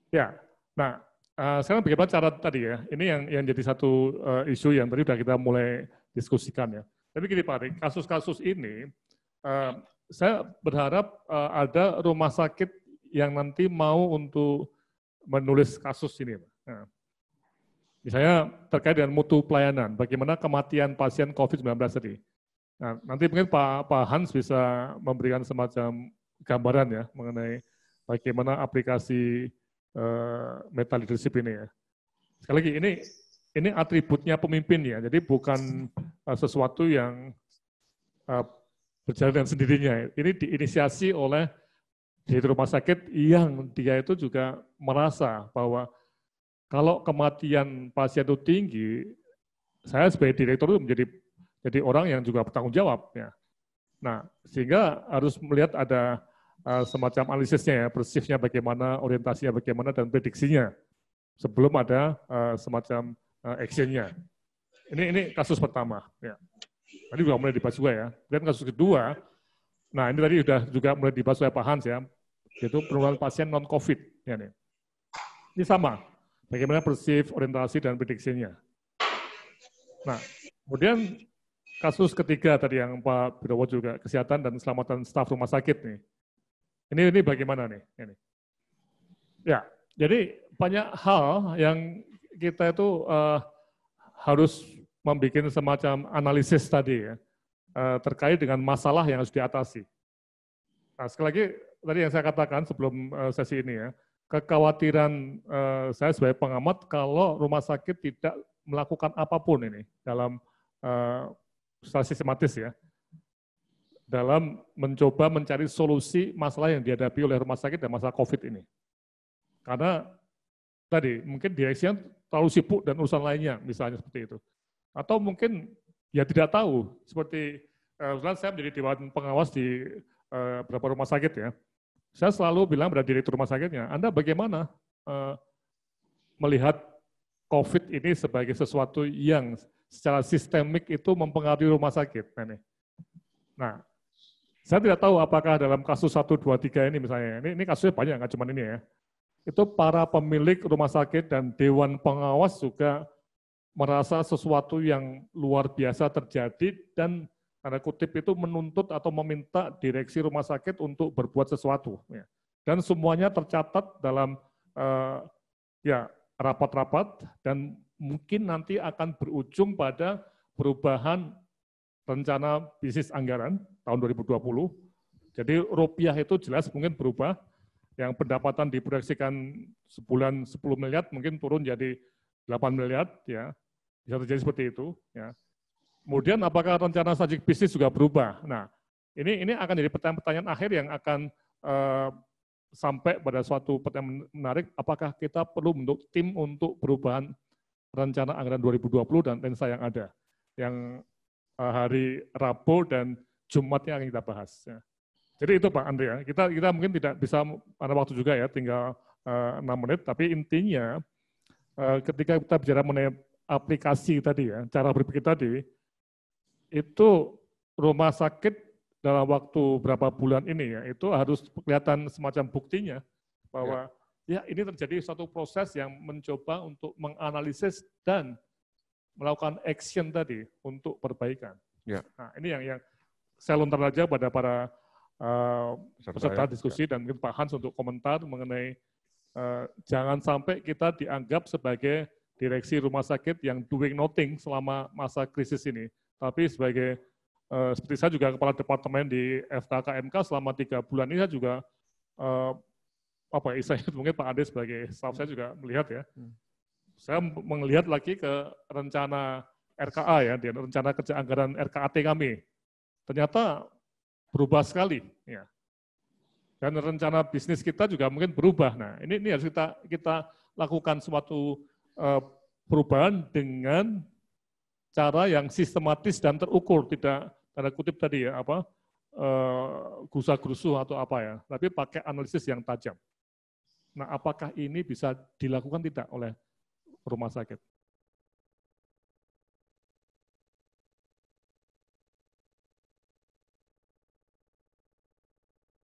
Ya, nah sekarang bagaimana cara tadi ya, ini yang jadi satu isu yang tadi sudah kita mulai diskusikan ya. Tapi gini Pak Arik, kasus-kasus ini saya berharap ada rumah sakit yang nanti mau untuk menulis kasus ini. Nah, misalnya terkait dengan mutu pelayanan, bagaimana kematian pasien COVID-19 tadi. Nah, nanti mungkin Pak Hans bisa memberikan semacam gambaran ya mengenai bagaimana aplikasi meta leadership ini ya. Sekali lagi ini atributnya pemimpin ya, jadi bukan sesuatu yang berjalan dengan sendirinya. Ini diinisiasi oleh di rumah sakit yang dia itu juga merasa bahwa kalau kematian pasien itu tinggi, saya sebagai direktur itu jadi orang yang juga bertanggung jawab ya. Nah, sehingga harus melihat ada semacam analisisnya ya, persifnya bagaimana, orientasinya bagaimana, dan prediksinya sebelum ada semacam actionnya. Ini kasus pertama. Ya. Tadi juga mulai dibahas juga ya. Dan kasus kedua, nah ini tadi sudah juga mulai dibahas oleh Pak Hans ya, yaitu penularan pasien non-COVID. Ya, nih. Ini sama, bagaimana persif, orientasi, dan prediksinya. Nah, kemudian kasus ketiga tadi yang Pak Birowo juga, kesehatan dan keselamatan staf rumah sakit nih. Ini bagaimana nih? Ini. Ya, jadi banyak hal yang kita itu harus membuat semacam analisis tadi ya, terkait dengan masalah yang harus diatasi. Nah, sekali lagi tadi yang saya katakan sebelum sesi ini ya, kekhawatiran saya sebagai pengamat kalau rumah sakit tidak melakukan apapun ini dalam secara sistematis ya, dalam mencoba mencari solusi masalah yang dihadapi oleh rumah sakit dan masalah COVID ini. Karena tadi mungkin direksinya terlalu sibuk dan urusan lainnya, misalnya seperti itu. Atau mungkin ya tidak tahu, seperti saya menjadi dewan pengawas di beberapa rumah sakit ya. Saya selalu bilang pada direktur rumah sakitnya, Anda bagaimana melihat COVID ini sebagai sesuatu yang secara sistemik itu mempengaruhi rumah sakit. Nah, saya tidak tahu apakah dalam kasus 1, 2, 3 ini misalnya, ini kasusnya banyak, nggak cuma ini ya. Itu para pemilik rumah sakit dan dewan pengawas juga merasa sesuatu yang luar biasa terjadi dan tanda kutip itu menuntut atau meminta direksi rumah sakit untuk berbuat sesuatu. Ya. Dan semuanya tercatat dalam ya rapat-rapat dan mungkin nanti akan berujung pada perubahan rencana bisnis anggaran tahun 2020. Jadi rupiah itu jelas mungkin berubah, yang pendapatan diproyeksikan sebulan 10 miliar mungkin turun jadi 8 miliar, ya bisa terjadi seperti itu. Ya. Kemudian apakah rencana strategik bisnis juga berubah? Nah, ini akan jadi pertanyaan-pertanyaan akhir yang akan sampai pada suatu pertanyaan menarik, apakah kita perlu membentuk tim untuk perubahan rencana anggaran 2020 dan lensa yang ada, yang hari Rabu dan Jumatnya akan kita bahas. Ya. Jadi itu Pak Andre ya, kita mungkin tidak bisa pada waktu juga ya, tinggal 6 menit, tapi intinya ketika kita bicara mengenai aplikasi tadi ya, cara berpikir tadi, itu rumah sakit dalam waktu berapa bulan ini ya, itu harus kelihatan semacam buktinya bahwa ya ini terjadi suatu proses yang mencoba untuk menganalisis dan melakukan action tadi untuk perbaikan. Ya. Nah ini yang saya lontar aja pada para peserta diskusi dan mungkin Pak Hans untuk komentar mengenai jangan sampai kita dianggap sebagai direksi rumah sakit yang doing nothing selama masa krisis ini, tapi sebagai seperti saya juga kepala departemen di FKKMK selama 3 bulan ini saya juga istilahnya mungkin Pak Ade sebagai staff saya juga melihat ya, saya melihat lagi ke rencana RKA ya, di rencana kerja anggaran RKAT kami, ternyata berubah sekali ya. Dan rencana bisnis kita juga mungkin berubah. Nah, ini harus kita lakukan suatu perubahan dengan cara yang sistematis dan terukur, tidak tanda kutip tadi ya gusa-grusu atau apa ya, tapi pakai analisis yang tajam. Nah, apakah ini bisa dilakukan tidak oleh rumah sakit?